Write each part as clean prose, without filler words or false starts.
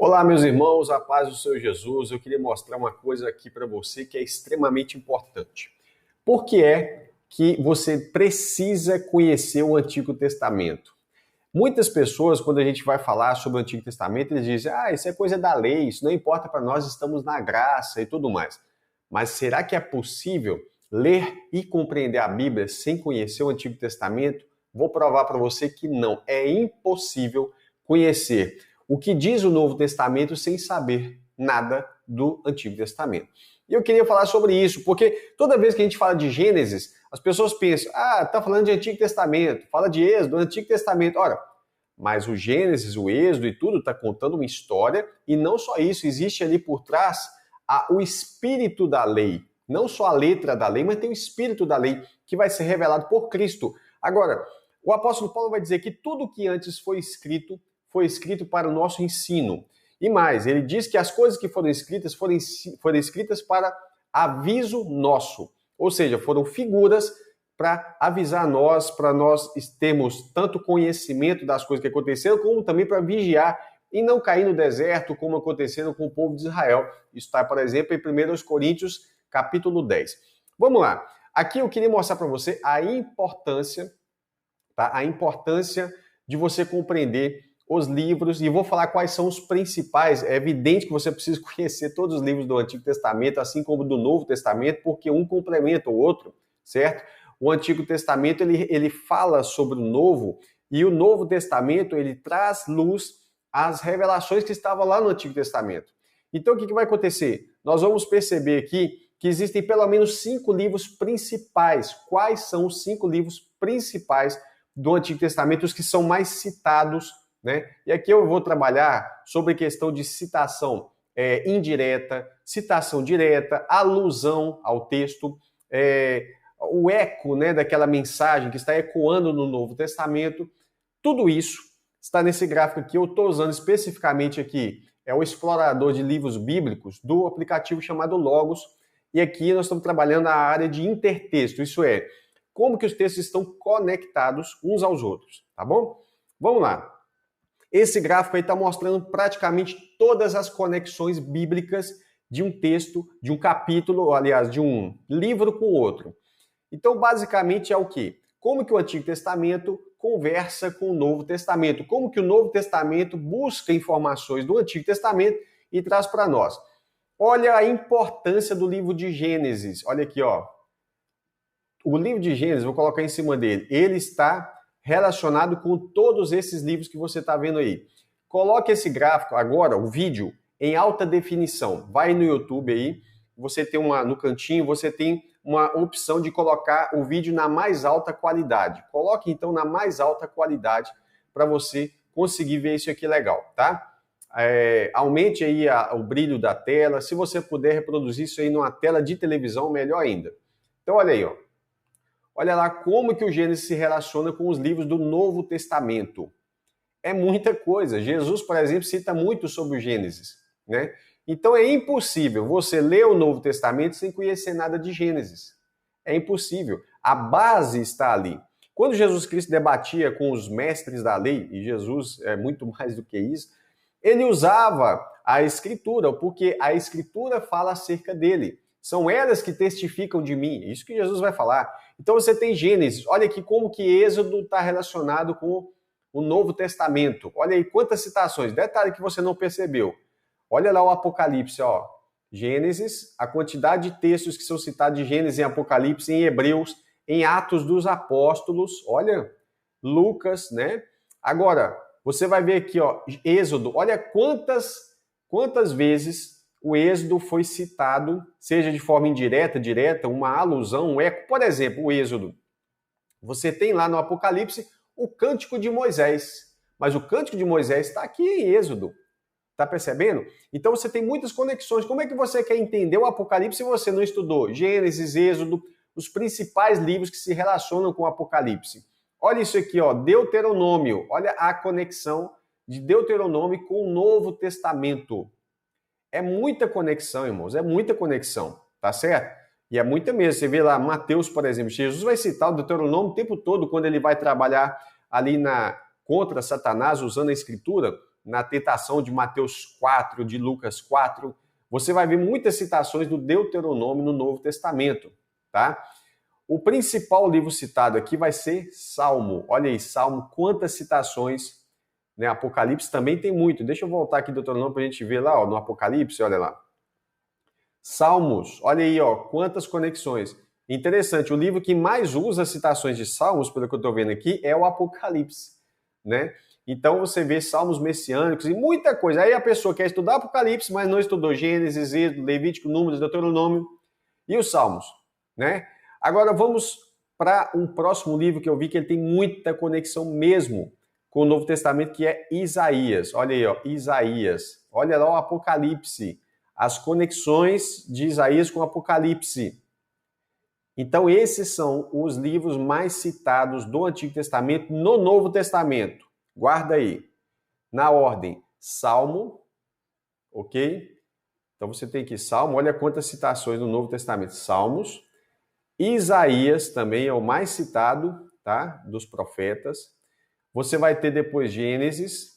Olá, meus irmãos, a paz do Senhor Jesus. Eu queria mostrar uma coisa aqui para você que é extremamente importante. Por que é que você precisa conhecer o Antigo Testamento? Muitas pessoas, quando a gente vai falar sobre o Antigo Testamento, eles dizem: isso é coisa da lei, isso não importa para nós, estamos na graça e tudo mais. Mas será que é possível ler e compreender a Bíblia sem conhecer o Antigo Testamento? Vou provar para você que não. É impossível conhecer o que diz o Novo Testamento sem saber nada do Antigo Testamento. E eu queria falar sobre isso, porque toda vez que a gente fala de Gênesis, as pessoas pensam: tá falando de Antigo Testamento, fala de Êxodo, Antigo Testamento. Ora, mas o Gênesis, o Êxodo e tudo está contando uma história, e não só isso, existe ali por trás o espírito da lei. Não só a letra da lei, mas tem o espírito da lei que vai ser revelado por Cristo. Agora, o apóstolo Paulo vai dizer que tudo que antes foi escrito para o nosso ensino. E mais, ele diz que as coisas que foram escritas para aviso nosso. Ou seja, foram figuras para avisar nós, para nós termos tanto conhecimento das coisas que aconteceram, como também para vigiar e não cair no deserto, como aconteceu com o povo de Israel. Isso está, por exemplo, em 1 Coríntios, capítulo 10. Vamos lá. Aqui eu queria mostrar para você a importância, tá? A importância de você compreender os livros, e vou falar quais são os principais. É evidente que você precisa conhecer todos os livros do Antigo Testamento, assim como do Novo Testamento, porque um complementa o outro, certo? O Antigo Testamento, ele fala sobre o Novo, e o Novo Testamento, ele traz luz às revelações que estavam lá no Antigo Testamento. Então, o que vai acontecer? Nós vamos perceber aqui que existem pelo menos 5 livros principais. Quais são os 5 livros principais do Antigo Testamento, os que são mais citados, né? E aqui eu vou trabalhar sobre a questão de citação indireta, citação direta, alusão ao texto, o eco, né, daquela mensagem que está ecoando no Novo Testamento. Tudo isso está nesse gráfico aqui. Eu estou usando especificamente aqui o explorador de livros bíblicos do aplicativo chamado Logos. E aqui nós estamos trabalhando a área de intertexto, isso é, como que os textos estão conectados uns aos outros, tá bom? Vamos lá. Esse gráfico aí está mostrando praticamente todas as conexões bíblicas de um texto, de um capítulo, aliás, de um livro com o outro. Então, basicamente é o quê? Como que o Antigo Testamento conversa com o Novo Testamento? Como que o Novo Testamento busca informações do Antigo Testamento e traz para nós? Olha a importância do livro de Gênesis. Olha aqui, ó. O livro de Gênesis, vou colocar em cima dele, ele está relacionado com todos esses livros que você está vendo aí. Coloque esse gráfico agora, o vídeo, em alta definição. Vai no YouTube aí, você tem no cantinho, você tem uma opção de colocar o vídeo na mais alta qualidade. Coloque então na mais alta qualidade para você conseguir ver isso aqui legal, tá? Aumente aí o brilho da tela. Se você puder reproduzir isso aí numa tela de televisão, melhor ainda. Então olha aí, ó. Olha lá como que o Gênesis se relaciona com os livros do Novo Testamento. É muita coisa. Jesus, por exemplo, cita muito sobre o Gênesis, né? Então é impossível você ler o Novo Testamento sem conhecer nada de Gênesis. É impossível. A base está ali. Quando Jesus Cristo debatia com os mestres da lei, e Jesus é muito mais do que isso, ele usava a Escritura, porque a Escritura fala acerca dele. São elas que testificam de mim. Isso que Jesus vai falar. Então você tem Gênesis. Olha aqui como que Êxodo está relacionado com o Novo Testamento. Olha aí quantas citações. Detalhe que você não percebeu. Olha lá o Apocalipse, ó. Gênesis, a quantidade de textos que são citados de Gênesis em Apocalipse, em Hebreus, em Atos dos Apóstolos. Olha, Lucas, né? Agora, você vai ver aqui, ó, Êxodo. Olha quantas vezes o Êxodo foi citado, seja de forma indireta, direta, uma alusão, um eco. Por exemplo, o Êxodo. Você tem lá no Apocalipse o Cântico de Moisés. Mas o Cântico de Moisés está aqui em Êxodo. Tá percebendo? Então você tem muitas conexões. Como é que você quer entender o Apocalipse se você não estudou Gênesis, Êxodo, os principais livros que se relacionam com o Apocalipse? Olha isso aqui, ó, Deuteronômio. Olha a conexão de Deuteronômio com o Novo Testamento. É muita conexão, irmãos, é muita conexão, tá certo? E é muita mesmo. Você vê lá Mateus, por exemplo, Jesus vai citar o Deuteronômio o tempo todo quando ele vai trabalhar ali contra Satanás, usando a Escritura. na tentação de Mateus 4, de Lucas 4, você vai ver muitas citações do Deuteronômio no Novo Testamento, tá? O principal livro citado aqui vai ser Salmo. Olha aí, Salmo, quantas citações, né? Apocalipse também tem muito. Deixa eu voltar aqui do Deuteronômio para a gente ver lá, ó, no Apocalipse, olha lá. Salmos, olha aí, ó, quantas conexões. Interessante, o livro que mais usa citações de Salmos, pelo que eu estou vendo aqui, é o Apocalipse, né? Então você vê salmos messiânicos e muita coisa. Aí a pessoa quer estudar Apocalipse, mas não estudou Gênesis, Êxodo, Levítico, Números, Deuteronômio e os Salmos, né? Agora vamos para um próximo livro que eu vi que ele tem muita conexão mesmo com o Novo Testamento, que é Isaías. Olha aí, ó, Isaías. Olha lá o Apocalipse. As conexões de Isaías com o Apocalipse. Então esses são os livros mais citados do Antigo Testamento no Novo Testamento. Guarda aí. Na ordem, Salmo, ok? Então você tem aqui Salmo, olha quantas citações no Novo Testamento. Salmos. Isaías também é o mais citado, tá? Dos profetas. Você vai ter depois Gênesis,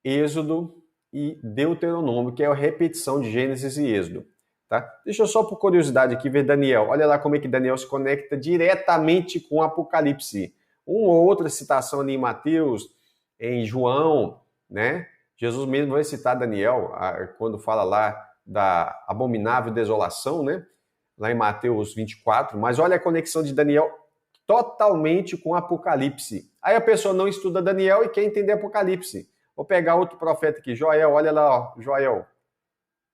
Êxodo e Deuteronômio, que é a repetição de Gênesis e Êxodo. Tá? Deixa eu só por curiosidade aqui ver Daniel. Olha lá como é que Daniel se conecta diretamente com Apocalipse. Uma ou outra citação ali em Mateus, em João, né? Jesus mesmo vai citar Daniel quando fala lá da abominável desolação, né? Lá em Mateus 24. Mas olha a conexão de Daniel totalmente com Apocalipse. Aí a pessoa não estuda Daniel e quer entender Apocalipse. Vou pegar outro profeta aqui, Joel, olha lá, ó, Joel.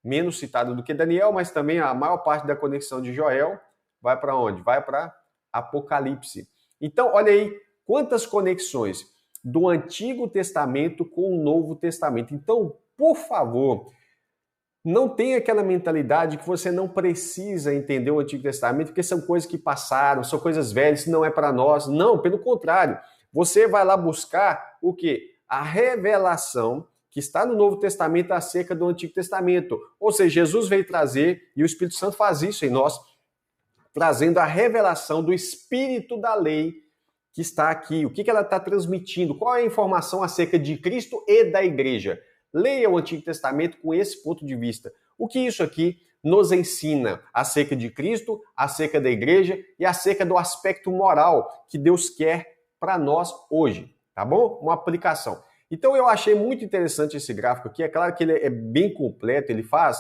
Menos citado do que Daniel, mas também a maior parte da conexão de Joel vai para onde? Vai para Apocalipse. Então, olha aí quantas conexões do Antigo Testamento com o Novo Testamento. Então, por favor, não tenha aquela mentalidade que você não precisa entender o Antigo Testamento, porque são coisas que passaram, são coisas velhas, não é para nós. Não, pelo contrário. Você vai lá buscar o quê? A revelação que está no Novo Testamento acerca do Antigo Testamento. Ou seja, Jesus veio trazer, e o Espírito Santo faz isso em nós, trazendo a revelação do Espírito da lei que está aqui. O que ela está transmitindo? Qual é a informação acerca de Cristo e da igreja? Leia o Antigo Testamento com esse ponto de vista. O que isso aqui nos ensina acerca de Cristo, acerca da igreja e acerca do aspecto moral que Deus quer para nós hoje, tá bom? Uma aplicação. Então eu achei muito interessante esse gráfico aqui. É claro que ele é bem completo, ele faz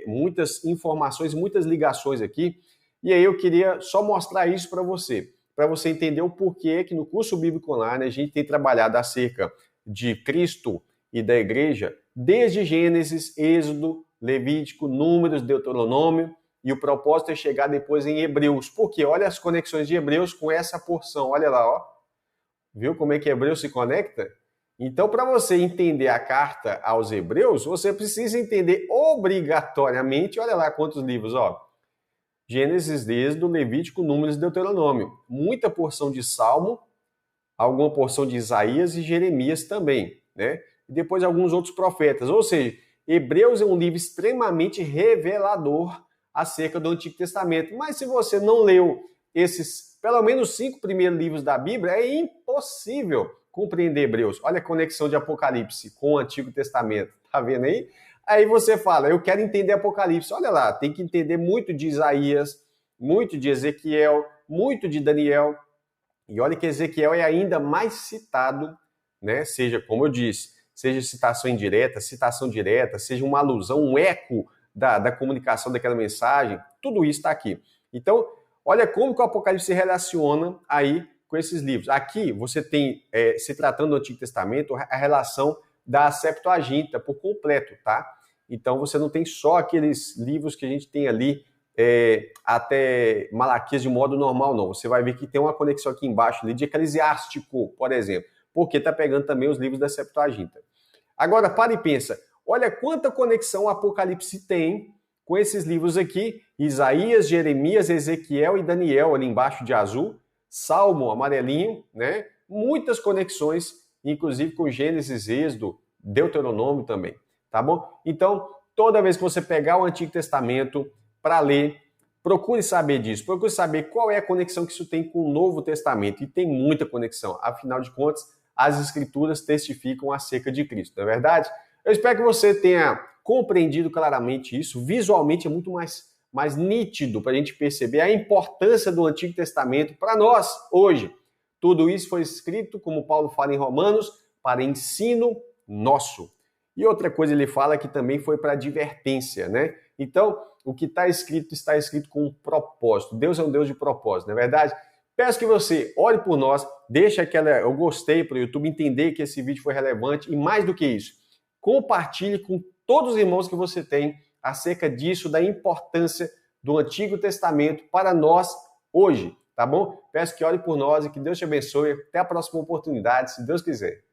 muitas informações, muitas ligações aqui. E aí eu queria só mostrar isso para você entender o porquê que no curso Bíblico Online a gente tem trabalhado acerca de Cristo e da igreja desde Gênesis, Êxodo, Levítico, Números, Deuteronômio, e o propósito é chegar depois em Hebreus. Porque olha as conexões de Hebreus com essa porção. Olha lá, ó. Viu como é que Hebreus se conecta? Então, para você entender a carta aos Hebreus, você precisa entender obrigatoriamente, olha lá quantos livros, ó. Gênesis, Êxodo, Levítico, Números e Deuteronômio. Muita porção de Salmo, alguma porção de Isaías e Jeremias também, né? E depois alguns outros profetas. Ou seja, Hebreus é um livro extremamente revelador acerca do Antigo Testamento. Mas se você não leu esses, pelo menos 5 primeiros livros da Bíblia, é impossível compreender Hebreus. Olha a conexão de Apocalipse com o Antigo Testamento. Tá vendo aí? Aí você fala, eu quero entender Apocalipse. Olha lá, tem que entender muito de Isaías, muito de Ezequiel, muito de Daniel. E olha que Ezequiel é ainda mais citado, né? Seja, como eu disse, seja citação indireta, citação direta, seja uma alusão, um eco da comunicação daquela mensagem, tudo isso está aqui. Então, olha como que o Apocalipse se relaciona aí com esses livros. Aqui você tem, se tratando do Antigo Testamento, a relação da Septuaginta por completo, tá? Então você não tem só aqueles livros que a gente tem ali até Malaquias de modo normal, não. Você vai ver que tem uma conexão aqui embaixo ali de Eclesiástico, por exemplo, porque está pegando também os livros da Septuaginta. Agora, para e pensa, olha quanta conexão o Apocalipse tem com esses livros aqui, Isaías, Jeremias, Ezequiel e Daniel, ali embaixo de azul, Salmo, amarelinho, né? Muitas conexões, inclusive com Gênesis, Êxodo, Deuteronômio também, tá bom? Então, toda vez que você pegar o Antigo Testamento para ler, procure saber disso, procure saber qual é a conexão que isso tem com o Novo Testamento, e tem muita conexão, afinal de contas, as Escrituras testificam acerca de Cristo, não é verdade? Eu espero que você tenha compreendido claramente isso. Visualmente é muito mais nítido para a gente perceber a importância do Antigo Testamento para nós hoje. Tudo isso foi escrito, como Paulo fala em Romanos, para ensino nosso. E outra coisa ele fala que também foi para advertência, né? Então, o que está escrito com um propósito. Deus é um Deus de propósito, não é verdade? Peço que você ore por nós, deixe eu gostei para o YouTube entender que esse vídeo foi relevante e mais do que isso, compartilhe com todos os irmãos que você tem acerca disso, da importância do Antigo Testamento para nós hoje, tá bom? Peço que ore por nós e que Deus te abençoe. Até a próxima oportunidade, se Deus quiser.